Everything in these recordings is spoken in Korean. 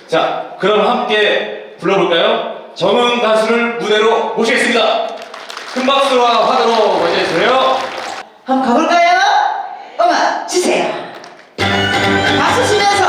자, 그럼 함께 불러볼까요? 정은 가수를 무대로 모시겠습니다. 큰 박수와 환호로 맞이해주세요. 한번 가볼까요? 음악 주세요. 박수 치면서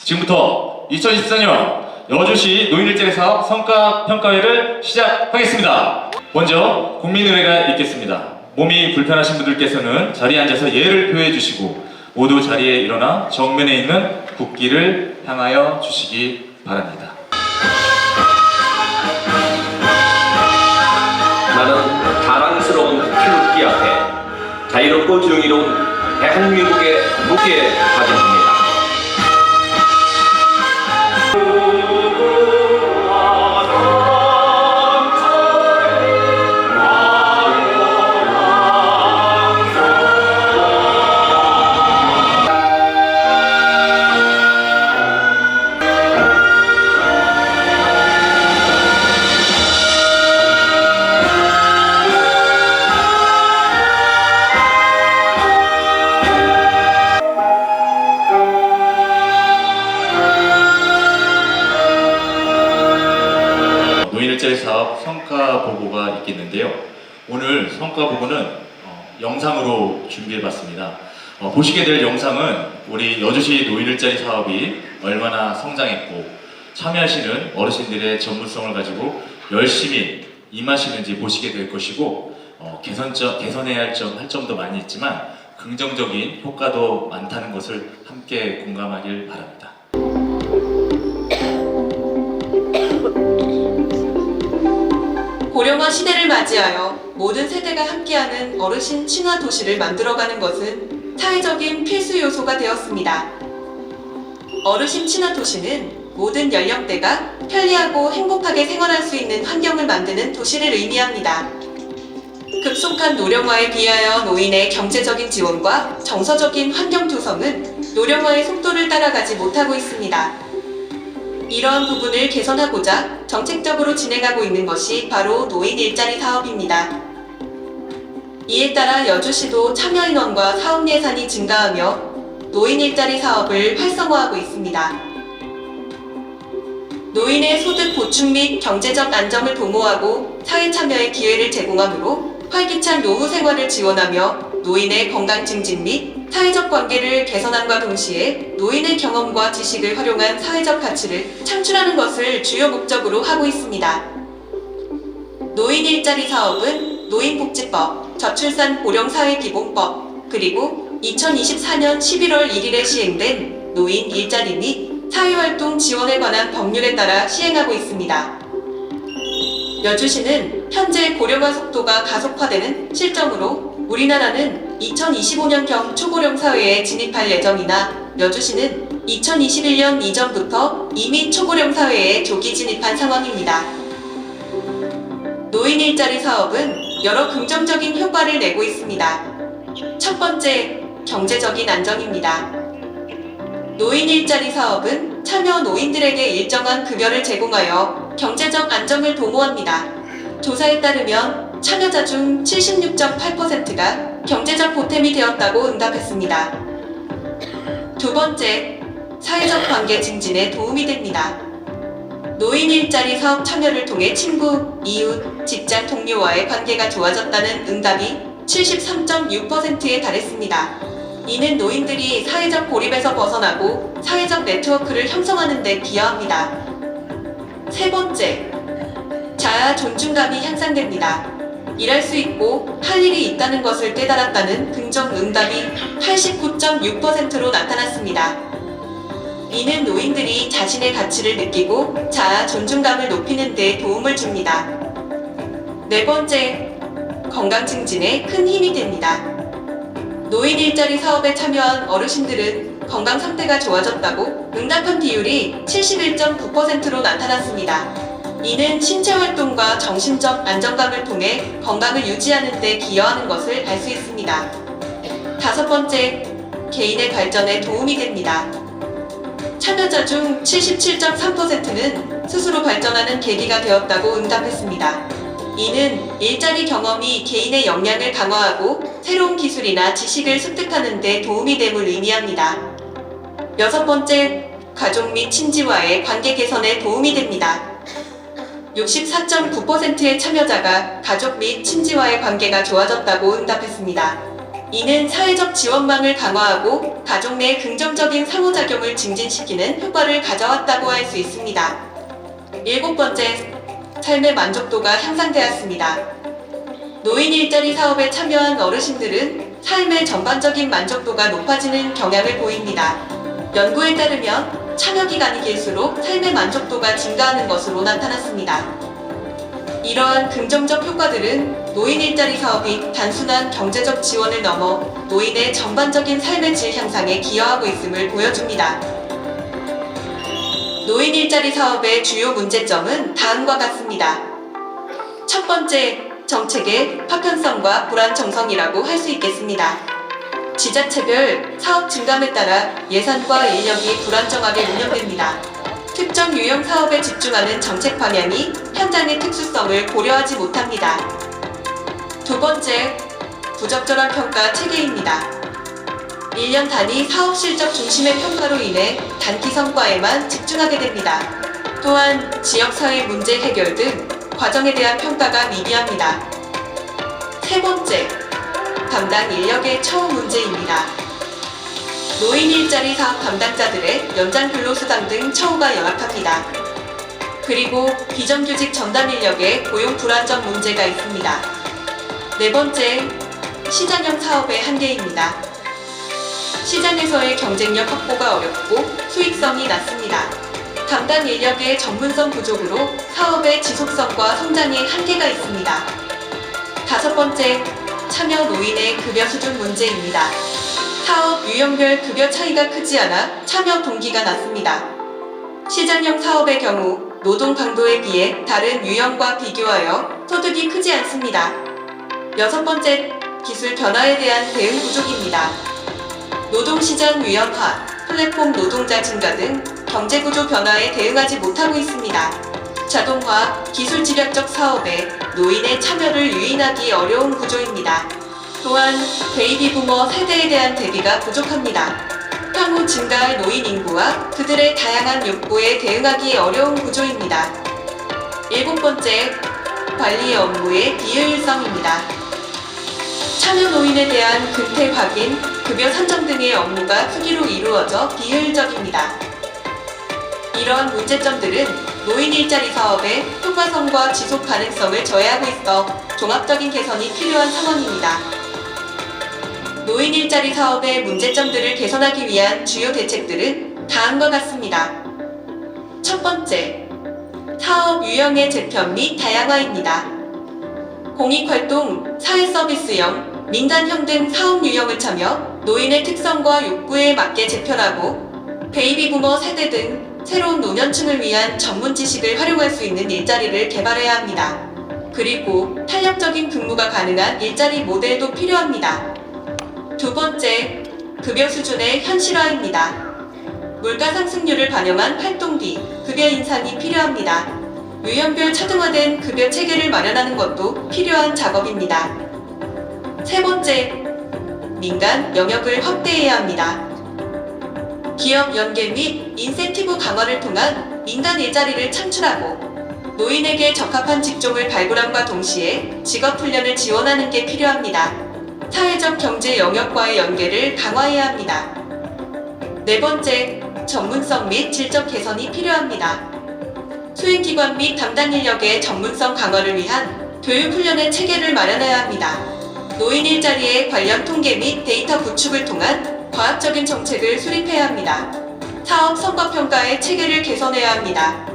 지금부터 2024년 여주시 노인일자리 사업 성과평가회를 시작하겠습니다. 먼저 국민의회가 있겠습니다. 몸이 불편하신 분들께서는 자리에 앉아서 예를 표해 주시고 모두 자리에 일어나 정면에 있는 국기를 향하여 주시기 바랍니다. 나는 자랑스러운 태극기 앞에 자유롭고 정의로운 대한민국의 무게에 가졌습니다. 노인일자리 사업 성과 보고가 있겠는데요. 오늘 성과 보고는 영상으로 준비해봤습니다. 보시게 될 영상은 우리 여주시 노인일자리 사업이 얼마나 성장했고 참여하시는 어르신들의 전문성을 가지고 열심히 임하시는지 보시게 될 것이고 개선해야 할 점도 많이 있지만 긍정적인 효과도 많다는 것을 함께 공감하길 바랍니다. 고령화 시대를 맞이하여 모든 세대가 함께하는 어르신 친화 도시를 만들어가는 것은 사회적인 필수 요소가 되었습니다. 어르신 친화 도시는 모든 연령대가 편리하고 행복하게 생활할 수 있는 환경을 만드는 도시를 의미합니다. 급속한 노령화에 비하여 노인의 경제적인 지원과 정서적인 환경 조성은 노령화의 속도를 따라가지 못하고 있습니다. 이러한 부분을 개선하고자 정책적으로 진행하고 있는 것이 바로 노인 일자리 사업입니다. 이에 따라 여주시도 참여 인원과 사업 예산이 증가하며 노인 일자리 사업을 활성화하고 있습니다. 노인의 소득 보충 및 경제적 안정을 도모하고 사회 참여의 기회를 제공하므로 활기찬 노후 생활을 지원하며 노인의 건강 증진 및 사회적 관계를 개선함과 동시에 노인의 경험과 지식을 활용한 사회적 가치를 창출하는 것을 주요 목적으로 하고 있습니다. 노인 일자리 사업은 노인복지법, 저출산 고령사회기본법, 그리고 2024년 11월 1일에 시행된 노인 일자리 및 사회활동 지원에 관한 법률에 따라 시행하고 있습니다. 여주시는 현재 고령화 속도가 가속화되는 실정으로 우리나라는 2025년경 초고령 사회에 진입할 예정이나 여주시는 2021년 이전부터 이미 초고령 사회에 조기 진입한 상황입니다. 노인 일자리 사업은 여러 긍정적인 효과를 내고 있습니다. 첫 번째, 경제적인 안정입니다. 노인 일자리 사업은 참여 노인들에게 일정한 급여를 제공하여 경제적 안정을 도모합니다. 조사에 따르면 참여자 중 76.8%가 경제적 보탬이 되었다고 응답했습니다. 두 번째, 사회적 관계 증진에 도움이 됩니다. 노인 일자리 사업 참여를 통해 친구, 이웃, 직장 동료와의 관계가 좋아졌다는 응답이 73.6%에 달했습니다. 이는 노인들이 사회적 고립에서 벗어나고 사회적 네트워크를 형성하는 데 기여합니다. 세 번째, 자아 존중감이 향상됩니다. 일할 수 있고 할 일이 있다는 것을 깨달았다는 긍정 응답이 89.6%로 나타났습니다. 이는 노인들이 자신의 가치를 느끼고 자아 존중감을 높이는 데 도움을 줍니다. 네 번째, 건강 증진에 큰 힘이 됩니다. 노인 일자리 사업에 참여한 어르신들은 건강 상태가 좋아졌다고 응답한 비율이 71.9%로 나타났습니다. 이는 신체 활동과 정신적 안정감을 통해 건강을 유지하는 데 기여하는 것을 알 수 있습니다. 다섯 번째, 개인의 발전에 도움이 됩니다. 참여자 중 77.3%는 스스로 발전하는 계기가 되었다고 응답했습니다. 이는 일자리 경험이 개인의 역량을 강화하고 새로운 기술이나 지식을 습득하는 데 도움이 됨을 의미합니다. 여섯 번째, 가족 및 친지와의 관계 개선에 도움이 됩니다. 64.9%의 참여자가 가족 및 친지와의 관계가 좋아졌다고 응답했습니다. 이는 사회적 지원망을 강화하고 가족 내 긍정적인 상호작용을 증진시키는 효과를 가져왔다고 할 수 있습니다. 일곱 번째, 삶의 만족도가 향상되었습니다. 노인 일자리 사업에 참여한 어르신들은 삶의 전반적인 만족도가 높아지는 경향을 보입니다. 연구에 따르면 참여 기간이 길수록 삶의 만족도가 증가하는 것으로 나타났습니다. 이러한 긍정적 효과들은 노인 일자리 사업이 단순한 경제적 지원을 넘어 노인의 전반적인 삶의 질 향상에 기여하고 있음을 보여줍니다. 노인 일자리 사업의 주요 문제점은 다음과 같습니다. 첫 번째, 정책의 파편성과 불안정성이라고 할 수 있겠습니다. 지자체별 사업 증감에 따라 예산과 인력이 불안정하게 운영됩니다. 특정 유형 사업에 집중하는 정책 방향이 현장의 특수성을 고려하지 못합니다. 두 번째, 부적절한 평가 체계입니다. 1년 단위 사업 실적 중심의 평가로 인해 단기 성과에만 집중하게 됩니다. 또한 지역사회 문제 해결 등 과정에 대한 평가가 미비합니다. 세 번째, 담당 인력의 처우 문제입니다. 노인 일자리 사업 담당자들의 연장 근로수당 등 처우가 열악합니다. 그리고 비정규직 전담 인력의 고용 불안정 문제가 있습니다. 네 번째, 시장형 사업의 한계입니다. 시장에서의 경쟁력 확보가 어렵고 수익성이 낮습니다. 담당 인력의 전문성 부족으로 사업의 지속성과 성장에 한계가 있습니다. 5번째, 참여 노인의 급여 수준 문제입니다. 사업 유형별 급여 차이가 크지 않아 참여 동기가 낮습니다. 시장형 사업의 경우 노동 강도에 비해 다른 유형과 비교하여 소득이 크지 않습니다. 6번째, 기술 변화에 대한 대응 부족입니다. 노동시장 유연화, 플랫폼 노동자 증가 등 경제구조 변화에 대응하지 못하고 있습니다. 자동화, 기술 집약적 사업에 노인의 참여를 유인하기 어려운 구조입니다. 또한 베이비 부머 세대에 대한 대비가 부족합니다. 향후 증가할 노인 인구와 그들의 다양한 욕구에 대응하기 어려운 구조입니다. 7번째, 관리 업무의 비효율성입니다. 참여 노인에 대한 근태 확인, 급여 산정 등의 업무가 수기로 이루어져 비효율적입니다. 이러한 문제점들은 노인 일자리 사업의 효과성과 지속 가능성을 저해하고 있어 종합적인 개선이 필요한 상황입니다. 노인 일자리 사업의 문제점들을 개선하기 위한 주요 대책들은 다음과 같습니다. 첫 번째, 사업 유형의 재편 및 다양화입니다. 공익활동, 사회서비스형, 민간형 등 사업 유형을 참여, 노인의 특성과 욕구에 맞게 재편하고 베이비 부머 세대 등 새로운 노년층을 위한 전문 지식을 활용할 수 있는 일자리를 개발해야 합니다. 그리고 탄력적인 근무가 가능한 일자리 모델도 필요합니다. 두 번째, 급여 수준의 현실화입니다. 물가 상승률을 반영한 활동비, 급여 인상이 필요합니다. 유형별 차등화된 급여 체계를 마련하는 것도 필요한 작업입니다. 세 번째, 민간 영역을 확대해야 합니다. 기업 연계 및 인센티브 강화를 통한 민간 일자리를 창출하고 노인에게 적합한 직종을 발굴함과 동시에 직업훈련을 지원하는 게 필요합니다. 사회적 경제 영역과의 연계를 강화해야 합니다. 네 번째, 전문성 및 질적 개선이 필요합니다. 수행기관 및 담당 인력의 전문성 강화를 위한 교육훈련의 체계를 마련해야 합니다. 노인 일자리의 관련 통계 및 데이터 구축을 통한 과학적인 정책을 수립해야 합니다. 사업 성과평가의 체계를 개선해야 합니다.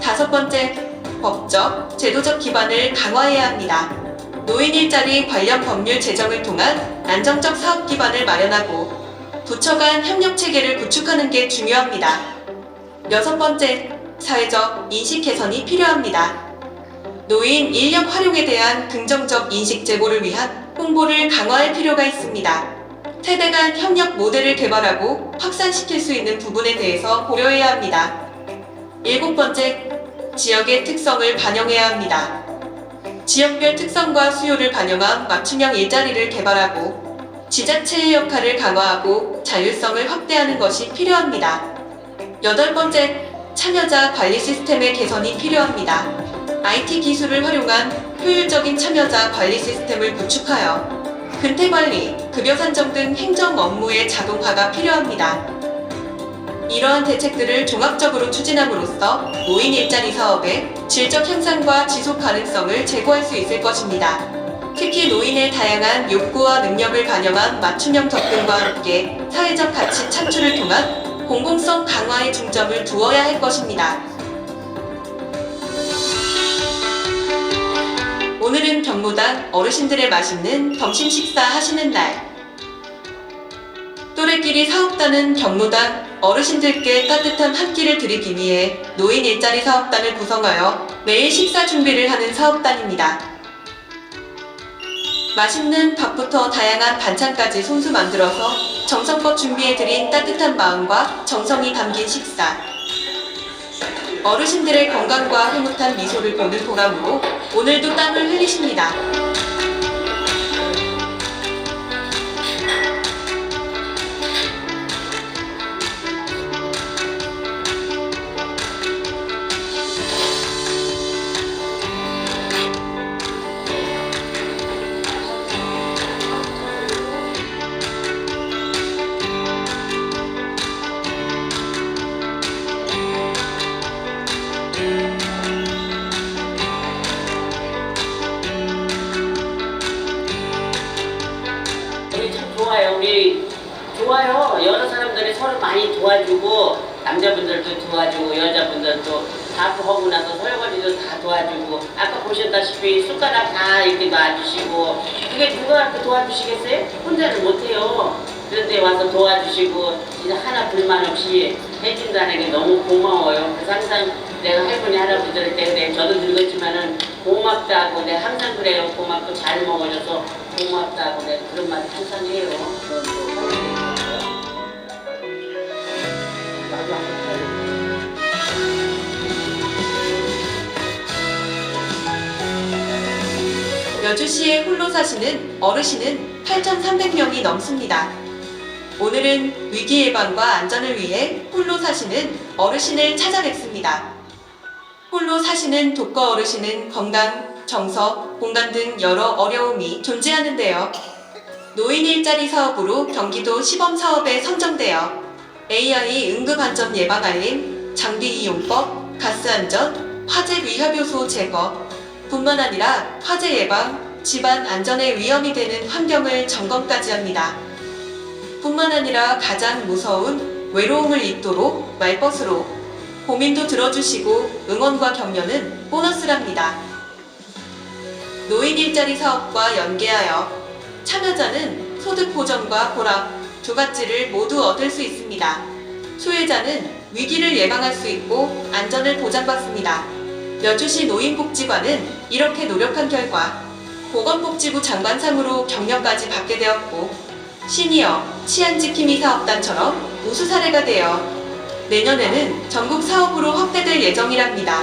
다섯 번째, 법적, 제도적 기반을 강화해야 합니다. 노인 일자리 관련 법률 제정을 통한 안정적 사업 기반을 마련하고 부처 간 협력 체계를 구축하는 게 중요합니다. 여섯 번째, 사회적 인식 개선이 필요합니다. 노인 인력 활용에 대한 긍정적 인식 제고를 위한 홍보를 강화할 필요가 있습니다. 세대 간 협력 모델을 개발하고 확산시킬 수 있는 부분에 대해서 고려해야 합니다. 일곱 번째, 지역의 특성을 반영해야 합니다. 지역별 특성과 수요를 반영한 맞춤형 일자리를 개발하고 지자체의 역할을 강화하고 자율성을 확대하는 것이 필요합니다. 여덟 번째, 참여자 관리 시스템의 개선이 필요합니다. IT 기술을 활용한 효율적인 참여자 관리 시스템을 구축하여 근태관리, 급여 산정 등 행정 업무의 자동화가 필요합니다. 이러한 대책들을 종합적으로 추진함으로써 노인 일자리 사업의 질적 향상과 지속 가능성을 제고할 수 있을 것입니다. 특히 노인의 다양한 욕구와 능력을 반영한 맞춤형 접근과 함께 사회적 가치 창출을 통한 공공성 강화에 중점을 두어야 할 것입니다. 오늘은 경로당 어르신들의 맛있는 점심 식사 하시는 날. 또래끼리 사업단은 경로당 어르신들께 따뜻한 한 끼를 드리기 위해 노인 일자리 사업단을 구성하여 매일 식사 준비를 하는 사업단입니다. 맛있는 밥부터 다양한 반찬까지 손수 만들어서 정성껏 준비해드린 따뜻한 마음과 정성이 담긴 식사. 어르신들의 건강과 흐뭇한 미소를 보는 보람으로 오늘도 땀을 흘리십니다. 우리 좋아요. 여러 사람들이 서로 많이 도와주고 남자분들도 도와주고 여자분들도 하고 나서 설거지도 다 도와주고 아까 보셨다시피 숟가락 다 이렇게 놔주시고 그게 누가 이렇게 도와주시겠어요? 혼자는 못해요. 그런데 와서 도와주시고 진짜 하나 불만 없이 해준다는 게 너무 고마워요. 그래서 항상 내가 할머니 할아버지들 때 그래 저도 늙었지만은 고맙다고 내가 항상 그래요. 고맙고 잘 먹어줘서 고맙다고 내가 그런 말 항상 해요. 여주시에 홀로 사시는 어르신은 8,300명이 넘습니다. 오늘은 위기 예방과 안전을 위해 홀로 사시는 어르신을 찾아뵙습니다. 홀로 사시는 독거 어르신은 건강, 정서, 공간 등 여러 어려움이 존재하는데요. 노인 일자리 사업으로 경기도 시범사업에 선정되어 AI 응급안전 예방 알림, 장비 이용법, 가스 안전, 화재 위협요소 제거, 뿐만 아니라 화재 예방, 집안 안전에 위험이 되는 환경을 점검까지 합니다. 뿐만 아니라 가장 무서운 외로움을 잊도록 말벗으로 고민도 들어주시고 응원과 격려는 보너스랍니다. 노인 일자리 사업과 연계하여 참여자는 소득 보전과 보람 두 가지를 모두 얻을 수 있습니다. 수혜자는 위기를 예방할 수 있고 안전을 보장받습니다. 여주시 노인복지관은 이렇게 노력한 결과 보건복지부 장관상으로 격려까지 받게 되었고 시니어 치안지킴이 사업단처럼 우수 사례가 되어 내년에는 전국 사업으로 확대될 예정이랍니다.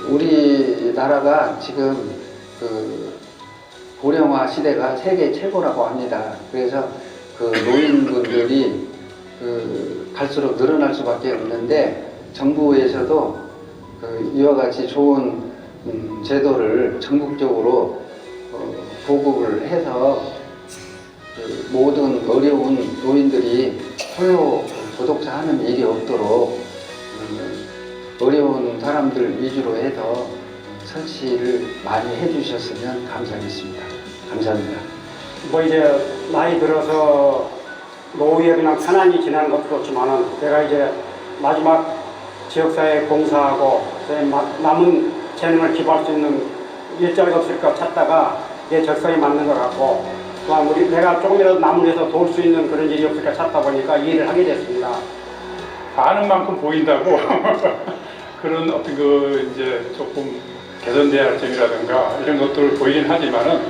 우리나라가 지금 고령화 시대가 세계 최고라고 합니다. 그래서 노인분들이 갈수록 늘어날 수밖에 없는데 정부에서도 이와 같이 좋은 제도를 전국적으로 보급을 해서 모든 어려운 노인들이 홀로 고독사하는 일이 없도록 어려운 사람들 위주로 해서 설치를 많이 해주셨으면 감사하겠습니다. 감사합니다. 뭐 이제 나이 들어서 노후에 그냥 편안히 지내는 것도 좋지만은 내가 이제 마지막 지역사회에 봉사하고 남은 재능을 기부할 수 있는 일자리가 없을까 찾다가 내 적성에 맞는 것 같고 또 내가 조금이라도 남을 위해서 도울 수 있는 그런 일이 없을까 찾다 보니까 이 일을 하게 됐습니다. 아는 만큼 보인다고 그런 어떤 이제 조금 개선돼야 할 점이라든가 이런 것들을 보이긴 하지만은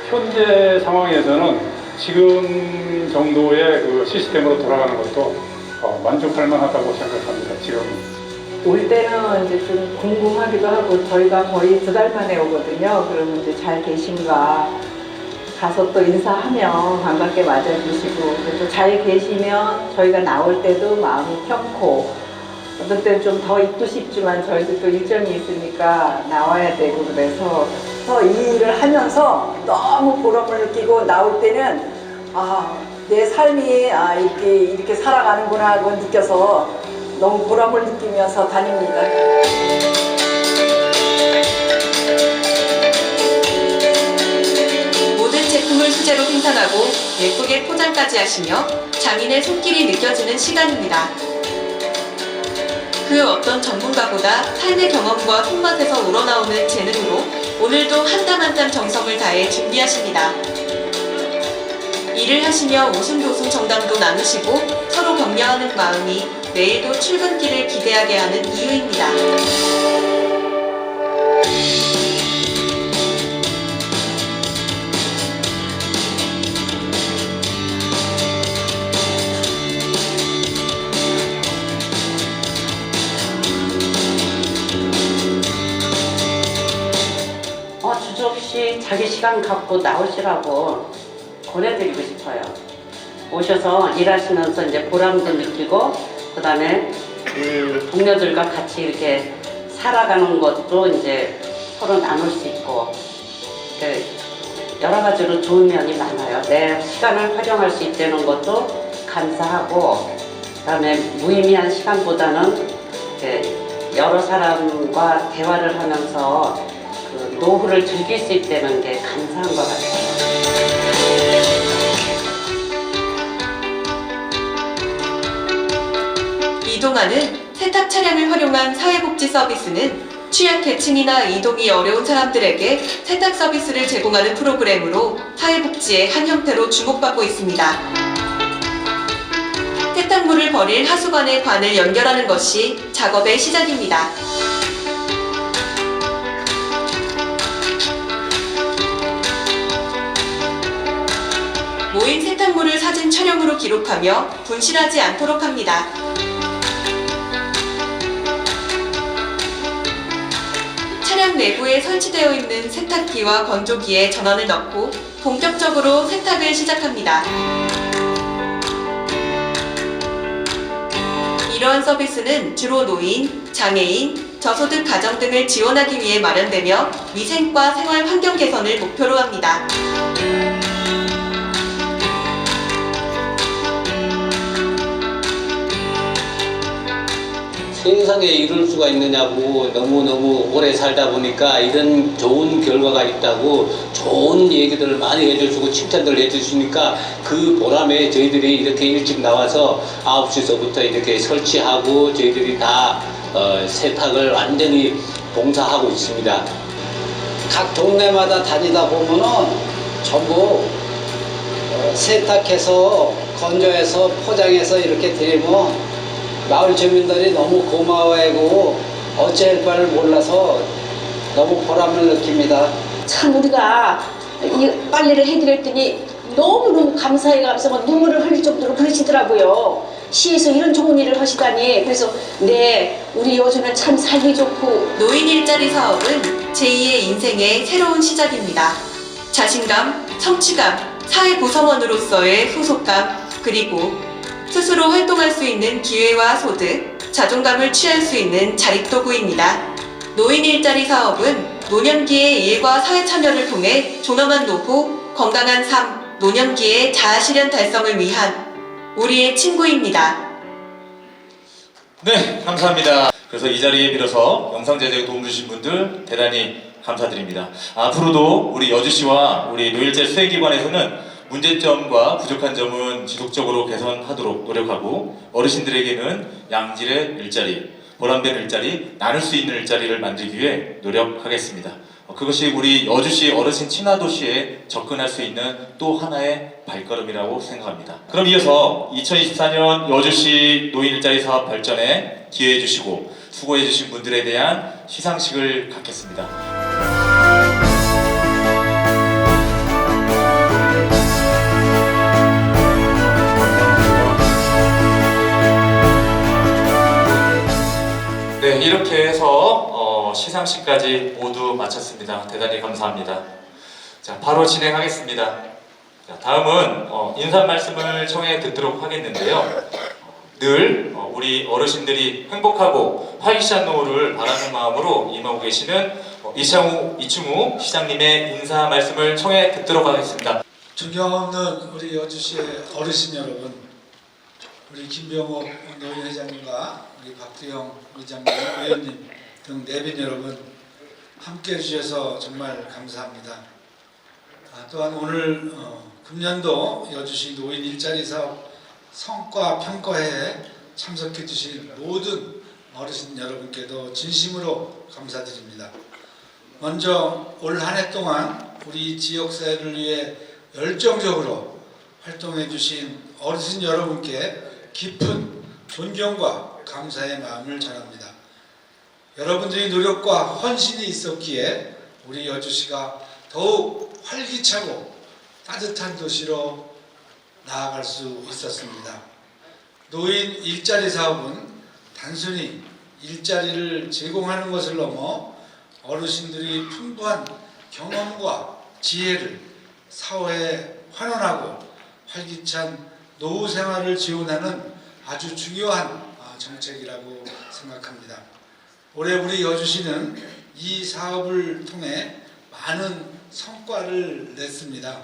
현재 상황에서는 지금 정도의 시스템으로 돌아가는 것도 만족할 만하다고 생각합니다. 지금 올 때는 이제 좀 궁금하기도 하고 저희가 거의 2달 만에 오거든요. 그러면 이제 잘 계신가 가서 또 인사하면 반갑게 맞아주시고 또 잘 계시면 저희가 나올 때도 마음이 편코 어떤 때는 좀 더 있고 싶지만 저희도 또 일정이 있으니까 나와야 되고 그래서 이 일을 하면서 너무 보람을 느끼고 나올 때는 내 삶이 이렇게 살아가는구나 그걸 느껴서 너무 보람을 느끼면서 다닙니다. 모든 제품을 수제로 생산하고 예쁘게 포장까지 하시며 장인의 손길이 느껴지는 시간입니다. 그 어떤 전문가보다 삶의 경험과 손맛에서 우러나오는 재능으로 오늘도 한 땀 한 땀 정성을 다해 준비하십니다. 일을 하시며 오순도순 정담도 나누시고 서로 격려하는 마음이 내일도 출근길을 기대하게 하는 이유입니다. 주저없이 자기 시간 갖고 나오시라고 권해드리고 싶어요. 오셔서 일하시면서 이제 보람도 느끼고 그 다음에 동료들과 같이 이렇게 살아가는 것도 이제 서로 나눌 수 있고 여러 가지로 좋은 면이 많아요. 내 시간을 활용할 수 있다는 것도 감사하고 그다음에 무의미한 시간보다는 이렇게 여러 사람과 대화를 하면서 그 노후를 즐길 수 있다는 게 감사한 것 같아요. 이동하는 세탁 차량을 활용한 사회복지 서비스는 취약계층이나 이동이 어려운 사람들에게 세탁 서비스를 제공하는 프로그램으로 사회복지의 한 형태로 주목받고 있습니다. 세탁물을 버릴 하수관의 관을 연결하는 것이 작업의 시작입니다. 모인 세탁물을 사진 촬영으로 기록하며 분실하지 않도록 합니다. 차량 내부에 설치되어 있는 세탁기와 건조기에 전원을 넣고 본격적으로 세탁을 시작합니다. 이러한 서비스는 주로 노인, 장애인, 저소득 가정 등을 지원하기 위해 마련되며 위생과 생활 환경 개선을 목표로 합니다. 세상에 이럴 수가 있느냐고 너무너무 오래 살다 보니까 이런 좋은 결과가 있다고 좋은 얘기들을 많이 해주시고 칭찬들 해주시니까 그 보람에 저희들이 이렇게 일찍 나와서 9시서부터 이렇게 설치하고 저희들이 다 세탁을 완전히 봉사하고 있습니다. 각 동네마다 다니다 보면은 전부 세탁해서 건조해서 포장해서 이렇게 드리면 마을 주민들이 너무 고마워하고 어찌할 바를 몰라서 너무 보람을 느낍니다. 참 우리가 이 빨래를 해드렸더니 너무너무 감사해가면서 눈물을 흘릴 정도로 그러시더라고요. 시에서 이런 좋은 일을 하시다니. 그래서 네, 우리 여주는 참 살기 좋고. 노인 일자리 사업은 제2의 인생의 새로운 시작입니다. 자신감, 성취감, 사회 구성원으로서의 소속감, 그리고 스스로 활동할 수 있는 기회와 소득, 자존감을 취할 수 있는 자립도구입니다. 노인 일자리 사업은 노년기의 일과 사회 참여를 통해 존엄한 노후, 건강한 삶, 노년기의 자아실현 달성을 위한 우리의 친구입니다. 네, 감사합니다. 그래서 이 자리에 빌어서 영상 제작에 도움 주신 분들 대단히 감사드립니다. 앞으로도 우리 여주시와 우리 노일자리 수행기관에서는 문제점과 부족한 점은 지속적으로 개선하도록 노력하고 어르신들에게는 양질의 일자리, 보람된 일자리, 나눌 수 있는 일자리를 만들기 위해 노력하겠습니다. 그것이 우리 여주시 어르신 친화도시에 접근할 수 있는 또 하나의 발걸음이라고 생각합니다. 그럼 이어서 2024년 여주시 노인 일자리 사업 발전에 기여해 주시고 수고해 주신 분들에 대한 시상식을 갖겠습니다. 네, 이렇게 해서 시상식까지 모두 마쳤습니다. 대단히 감사합니다. 자, 바로 진행하겠습니다. 자, 다음은 인사 말씀을 청해 듣도록 하겠는데요. 늘 우리 어르신들이 행복하고 활기찬 노후를 바라는 마음으로 임하고 계시는 이충우 시장님의 인사 말씀을 청해 듣도록 하겠습니다. 존경하는 우리 여주시의 어르신 여러분, 우리 김병옥 노인 회장님과 우리 박두영 의장님, 의원님 등 내빈 여러분 함께 해주셔서 정말 감사합니다. 또한 오늘 금년도 여주시 노인 일자리 사업 성과 평가회에 참석해 주신 모든 어르신 여러분께도 진심으로 감사드립니다. 먼저 올 한 해 동안 우리 지역사회를 위해 열정적으로 활동해 주신 어르신 여러분께 깊은 존경과 감사의 마음을 전합니다. 여러분들의 노력과 헌신이 있었기에 우리 여주시가 더욱 활기차고 따뜻한 도시로 나아갈 수 있었습니다. 노인 일자리 사업은 단순히 일자리를 제공하는 것을 넘어 어르신들이 풍부한 경험과 지혜를 사회에 환원하고 활기찬 노후 생활을 지원하는 아주 중요한 정책이라고 생각합니다. 올해 우리 여주시는 이 사업을 통해 많은 성과를 냈습니다.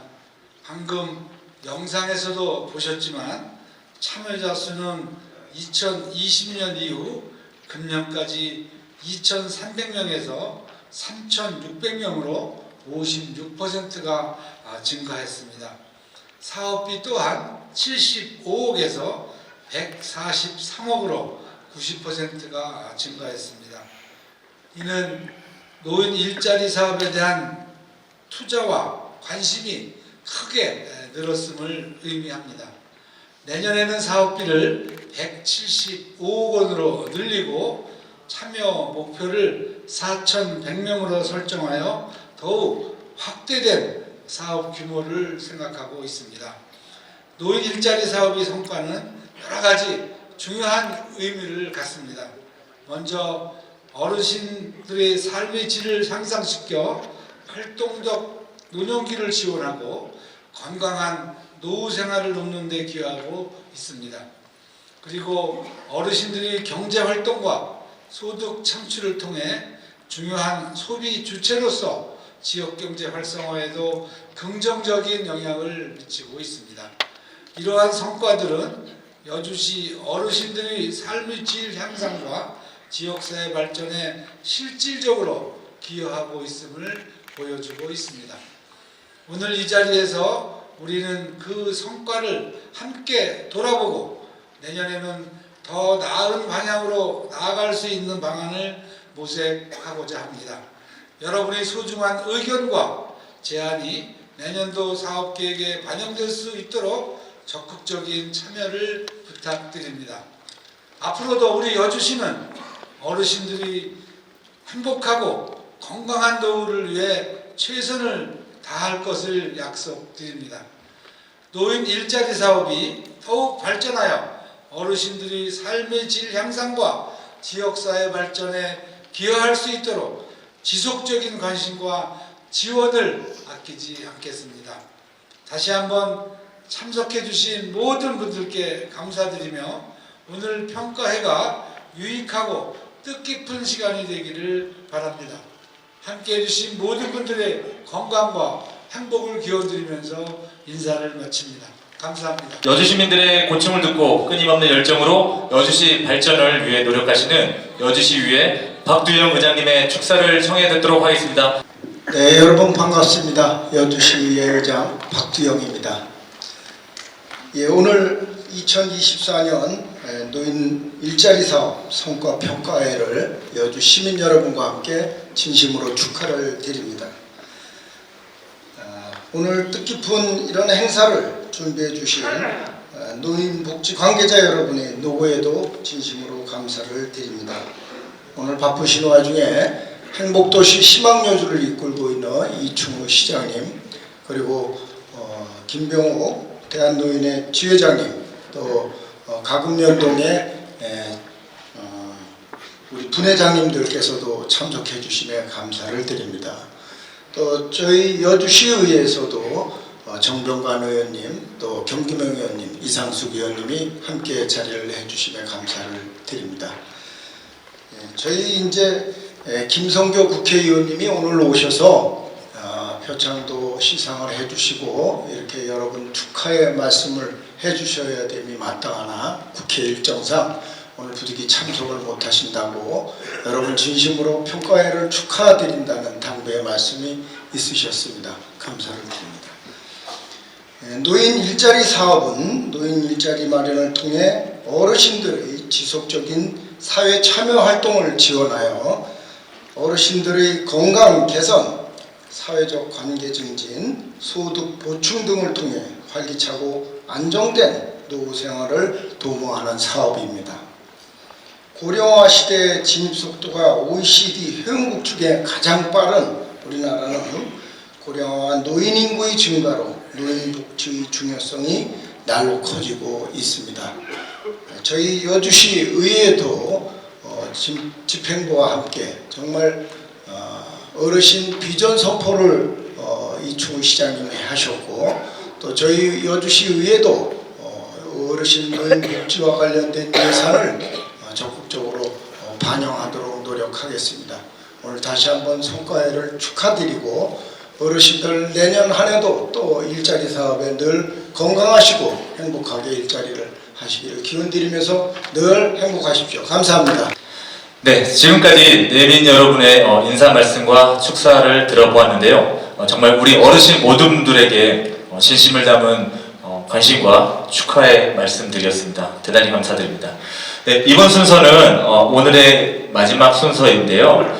방금 영상에서도 보셨지만 참여자 수는 2020년 이후 금년까지 2,300명에서 3,600명으로 56%가 증가했습니다. 사업비 또한 75억에서 143억으로 90%가 증가했습니다. 이는 노인 일자리 사업에 대한 투자와 관심이 크게 늘었음을 의미합니다. 내년에는 사업비를 175억 원으로 늘리고 참여 목표를 4,100명으로 설정하여 더욱 확대된 사업 규모를 생각하고 있습니다. 노인 일자리 사업의 성과는 여러 가지 중요한 의미를 갖습니다. 먼저 어르신들의 삶의 질을 향상시켜 활동적 노년기를 지원하고 건강한 노후 생활을 돕는 데 기여하고 있습니다. 그리고 어르신들이 경제 활동과 소득 창출을 통해 중요한 소비 주체로서 지역 경제 활성화에도 긍정적인 영향을 미치고 있습니다. 이러한 성과들은 여주시 어르신들의 삶의 질 향상과 지역사회 발전에 실질적으로 기여하고 있음을 보여주고 있습니다. 오늘 이 자리에서 우리는 그 성과를 함께 돌아보고 내년에는 더 나은 방향으로 나아갈 수 있는 방안을 모색하고자 합니다. 여러분의 소중한 의견과 제안이 내년도 사업계획에 반영될 수 있도록 적극적인 참여를 부탁드립니다. 앞으로도 우리 여주시는 어르신들이 행복하고 건강한 노후를 위해 최선을 다할 것을 약속드립니다. 노인 일자리 사업이 더욱 발전하여 어르신들이 삶의 질 향상과 지역사회 발전에 기여할 수 있도록 지속적인 관심과 지원을 아끼지 않겠습니다. 다시 한번 참석해 주신 모든 분들께 감사드리며 오늘 평가회가 유익하고 뜻깊은 시간이 되기를 바랍니다. 함께해 주신 모든 분들의 건강과 행복을 기원드리면서 인사를 마칩니다. 감사합니다. 여주 시민들의 고충을 듣고 끊임없는 열정으로 여주시 발전을 위해 노력하시는 여주시의회 박두영 의장님의 축사를 청해 듣도록 하겠습니다. 네, 여러분 반갑습니다. 여주시의회 의장 박두영입니다. 예, 오늘 2024년 노인 일자리 사업 성과 평가회를 여주 시민 여러분과 함께 진심으로 축하를 드립니다. 오늘 뜻깊은 이런 행사를 준비해 주신 노인복지 관계자 여러분의 노고에도 진심으로 감사를 드립니다. 오늘 바쁘신 와중에 행복도시 희망여주를 이끌고 있는 이충우 시장님, 그리고 김병욱 대한노인의 지회장님, 또 가금연동의 우리 분회장님들께서도 참석해 주심에 감사를 드립니다. 또 저희 여주시의회에서도 정병관 의원님, 또 경기명 의원님, 이상숙 의원님이 함께 자리를 해주심에 감사를 드립니다. 저희 이제 김성교 국회의원님이 오늘 오셔서 표창도 시상을 해주시고 이렇게 여러분 축하의 말씀을 해주셔야 됨이 마땅하나 국회 일정상 오늘 부득이 참석을 못하신다고 여러분 진심으로 평가회를 축하드린다는 당부의 말씀이 있으셨습니다. 감사를 드립니다. 노인 일자리 사업은 노인 일자리 마련을 통해 어르신들의 지속적인 사회 참여 활동을 지원하여 어르신들의 건강 개선, 사회적 관계 증진, 소득 보충 등을 통해 활기차고 안정된 노후 생활을 도모하는 사업입니다. 고령화 시대의 진입 속도가 OECD 회원국 중에 가장 빠른 우리나라는 고령화와 노인 인구의 증가로 노인 복지의 중요성이 날로 커지고 있습니다. 저희 여주시 의회도 집행부와 함께 정말 어르신 비전 선포를 이충우 시장님이 하셨고, 또 저희 여주시 의회도 어르신 노인 복지와 관련된 예산을 적극적으로 반영하도록 노력하겠습니다. 오늘 다시 한번 성과회를 축하드리고 어르신들 내년 한 해도 또 일자리 사업에 늘 건강하시고 행복하게 일자리를 하시기를 기원드리면서 늘 행복하십시오. 감사합니다. 네, 지금까지 내빈 여러분의 인사 말씀과 축사를 들어보았는데요. 정말 우리 어르신 모든 분들에게 진심을 담은 관심과 축하의 말씀드렸습니다. 대단히 감사드립니다. 네, 이번 순서는 오늘의 마지막 순서인데요.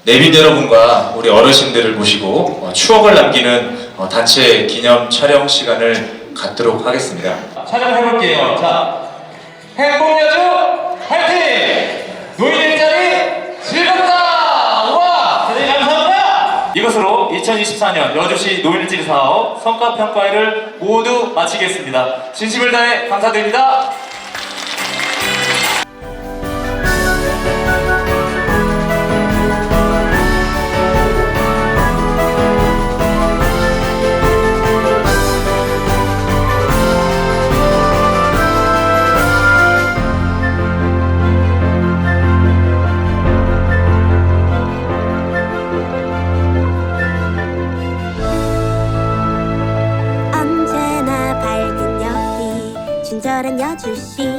내빈 여러분과 우리 어르신들을 모시고 추억을 남기는 단체 기념 촬영 시간을 갖도록 하겠습니다. 촬영해볼게요. 자, 행복여주 화이팅! 노인 일자리 즐겁다! 우와! 대단히 감사합니다! 이것으로 2024년 여주시 노인일자리 사업 성과평가회를 모두 마치겠습니다. 진심을 다해 감사드립니다. 언제나 밝은 여기 친절한 여주시